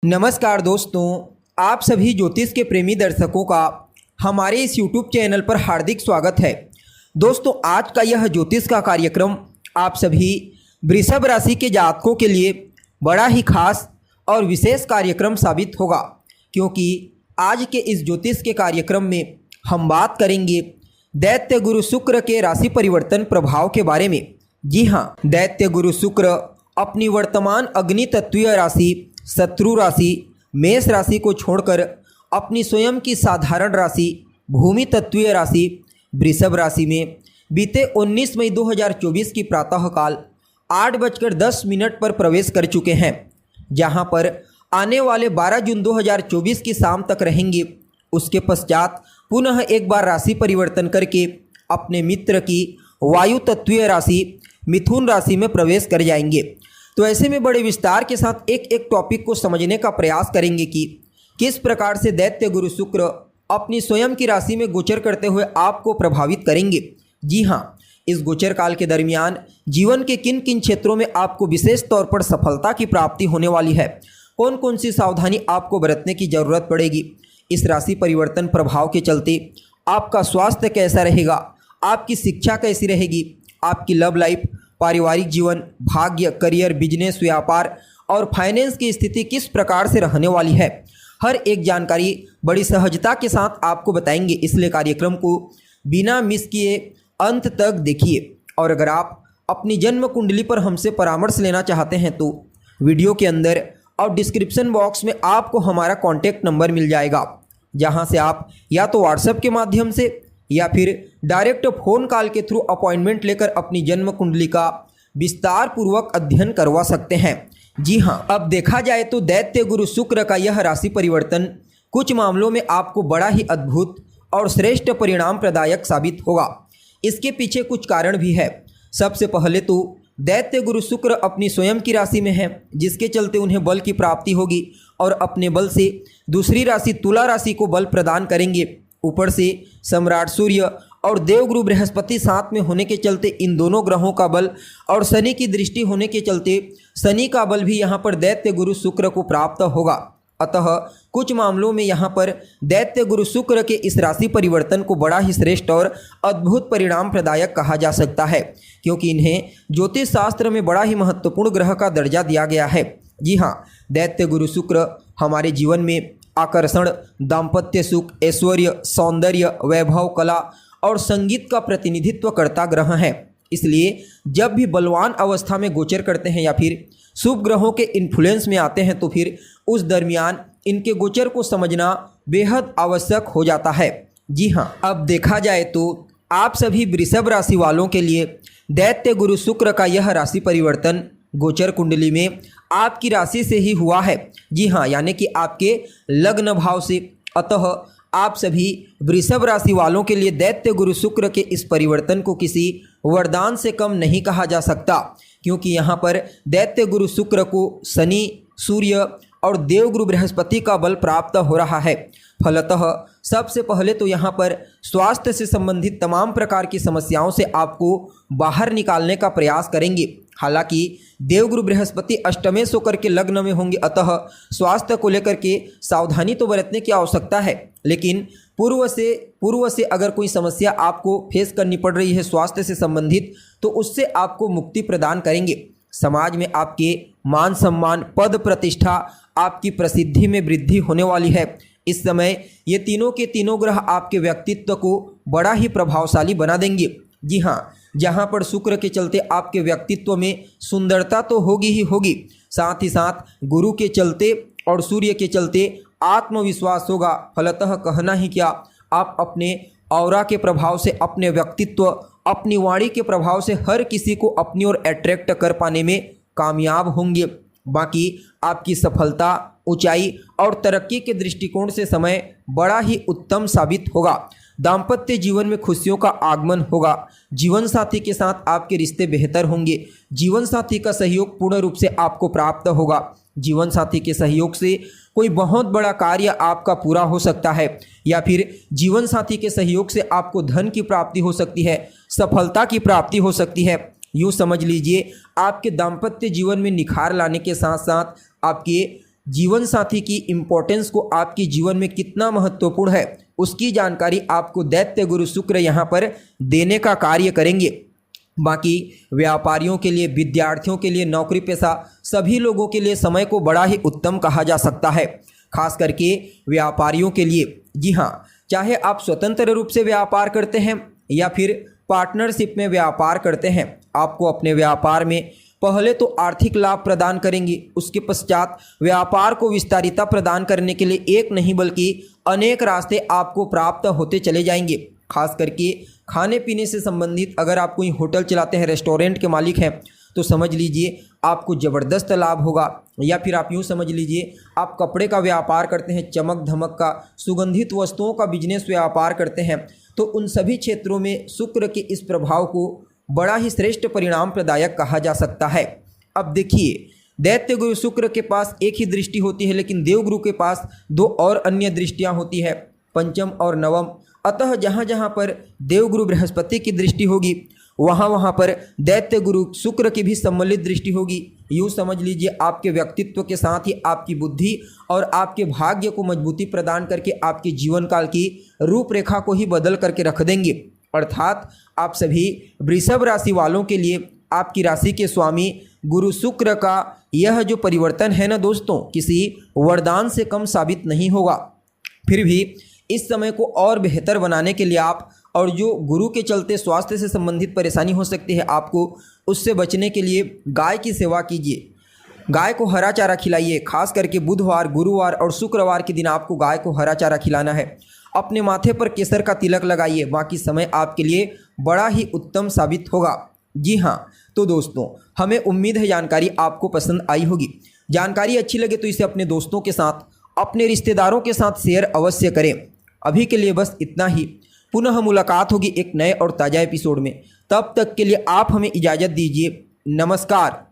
नमस्कार दोस्तों, आप सभी ज्योतिष के प्रेमी दर्शकों का हमारे इस YouTube चैनल पर हार्दिक स्वागत है। दोस्तों, आज का यह ज्योतिष का कार्यक्रम आप सभी वृषभ राशि के जातकों के लिए बड़ा ही खास और विशेष कार्यक्रम साबित होगा, क्योंकि आज के इस ज्योतिष के कार्यक्रम में हम बात करेंगे दैत्य गुरु शुक्र के राशि परिवर्तन प्रभाव के बारे में। जी हाँ, दैत्य गुरु शुक्र अपनी वर्तमान अग्नि तत्वीय राशि शत्रु राशि मेष राशि को छोड़कर अपनी स्वयं की साधारण राशि भूमि तत्वीय राशि वृषभ राशि में बीते 19 मई 2024 की प्रातःकाल 8:10 पर प्रवेश कर चुके हैं, जहां पर आने वाले 12 जून 2024 की शाम तक रहेंगे। उसके पश्चात पुनः एक बार राशि परिवर्तन करके अपने मित्र की वायु तत्वीय राशि मिथुन राशि में प्रवेश कर जाएंगे। तो ऐसे में बड़े विस्तार के साथ एक एक टॉपिक को समझने का प्रयास करेंगे कि किस प्रकार से दैत्य गुरु शुक्र अपनी स्वयं की राशि में गोचर करते हुए आपको प्रभावित करेंगे। जी हाँ, इस गोचर काल के दरमियान जीवन के किन किन क्षेत्रों में आपको विशेष तौर पर सफलता की प्राप्ति होने वाली है, कौन कौन सी सावधानी आपको बरतने की जरूरत पड़ेगी, इस राशि परिवर्तन प्रभाव के चलते आपका स्वास्थ्य कैसा रहेगा, आपकी शिक्षा कैसी रहेगी, आपकी लव लाइफ, पारिवारिक जीवन, भाग्य, करियर, बिजनेस, व्यापार और फाइनेंस की स्थिति किस प्रकार से रहने वाली है, हर एक जानकारी बड़ी सहजता के साथ आपको बताएंगे। इसलिए कार्यक्रम को बिना मिस किए अंत तक देखिए। और अगर आप अपनी जन्म कुंडली पर हमसे परामर्श लेना चाहते हैं तो वीडियो के अंदर और डिस्क्रिप्शन बॉक्स में आपको हमारा कॉन्टैक्ट नंबर मिल जाएगा, जहां से आप या तो व्हाट्सएप के माध्यम से या फिर डायरेक्ट फ़ोन कॉल के थ्रू अपॉइंटमेंट लेकर अपनी जन्म कुंडली का विस्तार पूर्वक अध्ययन करवा सकते हैं। जी हाँ, अब देखा जाए तो दैत्य गुरु शुक्र का यह राशि परिवर्तन कुछ मामलों में आपको बड़ा ही अद्भुत और श्रेष्ठ परिणाम प्रदायक साबित होगा। इसके पीछे कुछ कारण भी है। सबसे पहले तो दैत्य गुरु शुक्र अपनी स्वयं की राशि में है, जिसके चलते उन्हें बल की प्राप्ति होगी और अपने बल से दूसरी राशि तुला राशि को बल प्रदान करेंगे। ऊपर से सम्राट सूर्य और देवगुरु बृहस्पति साथ में होने के चलते इन दोनों ग्रहों का बल और शनि की दृष्टि होने के चलते शनि का बल भी यहाँ पर दैत्य गुरु शुक्र को प्राप्त होगा। अतः कुछ मामलों में यहाँ पर दैत्य गुरु शुक्र के इस राशि परिवर्तन को बड़ा ही श्रेष्ठ और अद्भुत परिणाम प्रदायक कहा जा सकता है, क्योंकि इन्हें ज्योतिष शास्त्र में बड़ा ही महत्वपूर्ण ग्रह का दर्जा दिया गया है। जी हाँ, दैत्य गुरु शुक्र हमारे जीवन में आकर्षण, दाम्पत्य सुख, ऐश्वर्य, सौंदर्य, वैभव, कला और संगीत का प्रतिनिधित्व करता ग्रह है। इसलिए जब भी बलवान अवस्था में गोचर करते हैं या फिर शुभ ग्रहों के इन्फ्लुएंस में आते हैं तो फिर उस दरमियान इनके गोचर को समझना बेहद आवश्यक हो जाता है। जी हाँ, अब देखा जाए तो आप सभी वृषभ राशि वालों के लिए दैत्य गुरु शुक्र का यह राशि परिवर्तन गोचर कुंडली में आपकी राशि से ही हुआ है। जी हाँ, यानी कि आपके लग्न भाव से। अतः आप सभी वृषभ राशि वालों के लिए दैत्य गुरु शुक्र के इस परिवर्तन को किसी वरदान से कम नहीं कहा जा सकता, क्योंकि यहाँ पर दैत्य गुरु शुक्र को शनि, सूर्य और देवगुरु बृहस्पति का बल प्राप्त हो रहा है। फलतः सबसे पहले तो यहाँ पर स्वास्थ्य से संबंधित तमाम प्रकार की समस्याओं से आपको बाहर निकालने का प्रयास करेंगे। हालांकि देवगुरु बृहस्पति अष्टमेश होकर के लग्न में होंगे, अतः स्वास्थ्य को लेकर के सावधानी तो बरतने की आवश्यकता है, लेकिन पूर्व से अगर कोई समस्या आपको फेस करनी पड़ रही है स्वास्थ्य से संबंधित, तो उससे आपको मुक्ति प्रदान करेंगे। समाज में आपके मान सम्मान, पद प्रतिष्ठा, आपकी प्रसिद्धि में वृद्धि होने वाली है। इस समय ये तीनों के तीनों ग्रह आपके व्यक्तित्व को बड़ा ही प्रभावशाली बना देंगे। जी हाँ, जहाँ पर शुक्र के चलते आपके व्यक्तित्व में सुंदरता तो होगी ही होगी, साथ ही साथ गुरु के चलते और सूर्य के चलते आत्मविश्वास होगा। फलतः कहना ही क्या, आप अपने ऑरा के प्रभाव से, अपने व्यक्तित्व, अपनी वाणी के प्रभाव से हर किसी को अपनी ओर अट्रैक्ट कर पाने में कामयाब होंगे। बाकी आपकी सफलता, ऊंचाई और तरक्की के दृष्टिकोण से समय बड़ा ही उत्तम साबित होगा। दाम्पत्य जीवन में खुशियों का आगमन होगा। जीवन साथी के साथ आपके रिश्ते बेहतर होंगे। जीवन साथी का सहयोग पूर्ण रूप से आपको प्राप्त होगा। जीवन साथी के सहयोग से कोई बहुत बड़ा कार्य आपका पूरा हो सकता है, या फिर जीवन साथी के सहयोग से आपको धन की प्राप्ति हो सकती है, सफलता की प्राप्ति हो सकती है। यूँ समझ लीजिए, आपके दाम्पत्य जीवन में निखार लाने के साथ साथ आपके जीवन साथी की इम्पोर्टेंस को आपके जीवन में कितना महत्वपूर्ण है उसकी जानकारी आपको दैत्य गुरु शुक्र यहाँ पर देने का कार्य करेंगे। बाकी व्यापारियों के लिए, विद्यार्थियों के लिए, नौकरी पेशा सभी लोगों के लिए समय को बड़ा ही उत्तम कहा जा सकता है, खास करके व्यापारियों के लिए। जी हाँ, चाहे आप स्वतंत्र रूप से व्यापार करते हैं या फिर पार्टनरशिप में व्यापार करते हैं, आपको अपने व्यापार में पहले तो आर्थिक लाभ प्रदान करेंगे, उसके पश्चात व्यापार को विस्तारिता प्रदान करने के लिए एक नहीं बल्कि अनेक रास्ते आपको प्राप्त होते चले जाएंगे। खास करके खाने पीने से संबंधित अगर आप कोई होटल चलाते हैं, रेस्टोरेंट के मालिक हैं, तो समझ लीजिए आपको ज़बरदस्त लाभ होगा। या फिर आप यूँ समझ लीजिए आप कपड़े का व्यापार करते हैं, चमक धमक का, सुगंधित वस्तुओं का बिजनेस व्यापार करते हैं, तो उन सभी क्षेत्रों में शुक्र के इस प्रभाव को बड़ा ही श्रेष्ठ परिणाम प्रदायक कहा जा सकता है। अब देखिए, दैत्य गुरु शुक्र के पास एक ही दृष्टि होती है, लेकिन देवगुरु के पास दो और अन्य दृष्टियां होती है, पंचम और नवम। अतः जहाँ जहाँ पर देवगुरु बृहस्पति की दृष्टि होगी वहाँ पर दैत्य गुरु शुक्र की भी सम्मिलित दृष्टि होगी। यूँ समझ लीजिए आपके व्यक्तित्व के साथ ही आपकी बुद्धि और आपके भाग्य को मजबूती प्रदान करके आपके जीवन काल की रूपरेखा को ही बदल करके रख देंगे। अर्थात आप सभी वृषभ राशि वालों के लिए आपकी राशि के स्वामी गुरु शुक्र का यह जो परिवर्तन है ना दोस्तों, किसी वरदान से कम साबित नहीं होगा। फिर भी इस समय को और बेहतर बनाने के लिए आप, और जो गुरु के चलते स्वास्थ्य से संबंधित परेशानी हो सकती है आपको, उससे बचने के लिए गाय की सेवा कीजिए। गाय को हरा चारा खिलाइए। खास करके बुधवार, गुरुवार और शुक्रवार के दिन आपको गाय को हरा चारा खिलाना है। अपने माथे पर केसर का तिलक लगाइए। बाकी समय आपके लिए बड़ा ही उत्तम साबित होगा। जी हाँ, तो दोस्तों हमें उम्मीद है जानकारी आपको पसंद आई होगी। जानकारी अच्छी लगे तो इसे अपने दोस्तों के साथ, अपने रिश्तेदारों के साथ शेयर अवश्य करें। अभी के लिए बस इतना ही। पुनः मुलाकात होगी एक नए और ताज़ा एपिसोड में। तब तक के लिए आप हमें इजाज़त दीजिए। नमस्कार।